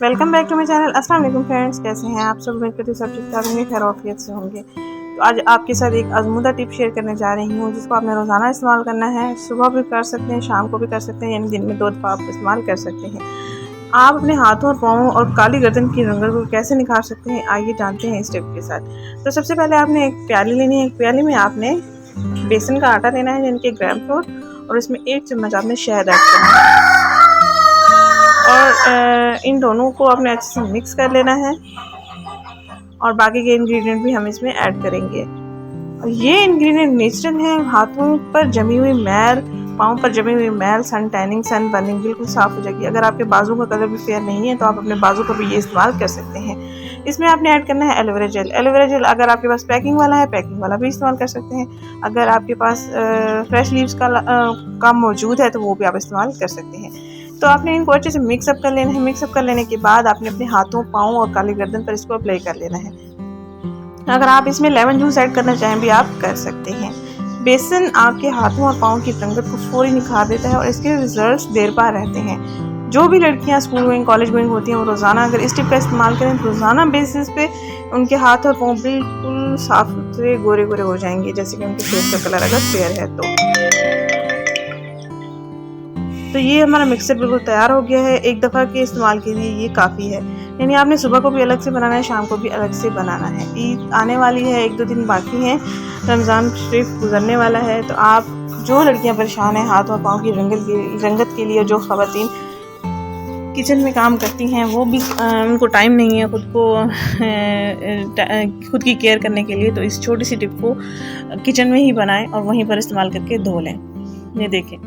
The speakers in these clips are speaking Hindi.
Welcome back to my channel. अस्सलाम वालेकुम फ्रेंड्स, कैसे हैं आप सब? उम्मीद करती हूँ सब ठीक ठाक होंगे, खैर ऑफियत से होंगे। तो आज आपके साथ एक आजमूदा टिप शेयर करने जा रही हूँ जिसको आपने रोज़ाना इस्तेमाल करना है। सुबह भी कर सकते हैं, शाम को भी कर सकते हैं, यानी दिन में 2 दफ़ा आप इस्तेमाल कर सकते हैं। आप अपने हाथों और पाँवों और काली गर्दन की रंगत को कैसे निखार सकते हैं, आइए जानते हैं इस टिप के साथ। तो सबसे पहले आपने एक प्याली लेनी है। एक प्याली में आपने बेसन का आटा लेना है, यानी कि ग्राम फ्लोर, और इसमें 1 चम्मच आपने शहद ऐड करना है और इन दोनों को आपने अच्छे से मिक्स कर लेना है और बाकी के इंग्रेडिएंट भी हम इसमें ऐड करेंगे। और ये इंग्रेडिएंट नेचुरल है। हाथों पर जमी हुई मैल, पाँव पर जमी हुई मैल, सन टैनिंग, सन बर्निंग बिल्कुल साफ़ हो जाएगी। अगर आपके बाजू का कलर भी फेयर नहीं है तो आप अपने बाजू पर भी ये इस्तेमाल कर सकते हैं। इसमें आपने ऐड करना है एलोवेरा जेल। एलोवेरा जेल अगर आपके पास पैकिंग वाला है, पैकिंग वाला भी इस्तेमाल कर सकते हैं। अगर आपके पास फ्रेश लीव्स का मौजूद है तो वो भी आप इस्तेमाल कर सकते हैं। तो आपने इनको अच्छे से मिक्सअप कर लेना है। मिक्सअप कर लेने के बाद आपने अपने हाथों, पाँव और काली गर्दन पर इसको अप्लाई कर लेना है। अगर आप इसमें लेमन जूस ऐड करना चाहें भी आप कर सकते हैं। बेसन आपके हाथों और पाँव की रंगत को फौरी निखार देता है और इसके रिजल्ट्स देर पा रहते हैं। जो भी लड़कियां स्कूल गोइंग, कॉलेज गोइंग होती हैं वो रोज़ाना अगर इस टिप का इस्तेमाल करें तो रोज़ाना बेसिस पे उनके हाथ और पाँव बिल्कुल साफ सुथरे, गोरे गोरे हो जाएंगे, जैसे कि उनके फेस का कलर अगर फेयर है तो ये हमारा मिक्सर बिल्कुल तैयार हो गया है। एक दफ़ा के इस्तेमाल के लिए ये काफ़ी है। यानी आपने सुबह को भी अलग से बनाना है, शाम को भी अलग से बनाना है। ईद आने वाली है, 1-2 दिन बाकी हैं, रमज़ान शरीफ गुजरने वाला है। तो आप जो लड़कियां परेशान हैं हाथ और पाँव की रंगत के लिए, जो ख़वातीन किचन में काम करती हैं वो भी उनको टाइम नहीं है खुद की केयर करने के लिए, तो इस छोटी सी टिप को किचन में ही बनाएं और वहीं पर इस्तेमाल करके धो लें। ये देखें,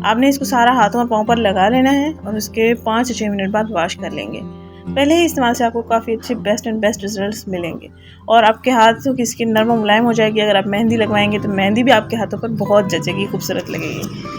आपने इसको सारा हाथों और पाँव पर लगा लेना है और उसके 5 से 6 मिनट बाद वॉश कर लेंगे। पहले ही इस्तेमाल से आपको काफ़ी अच्छे बेस्ट रिजल्ट्स मिलेंगे और आपके हाथों की स्किन नरम और मुलायम हो जाएगी। अगर आप मेहंदी लगवाएंगे तो मेहंदी भी आपके हाथों पर बहुत जचेगी, खूबसूरत लगेगी।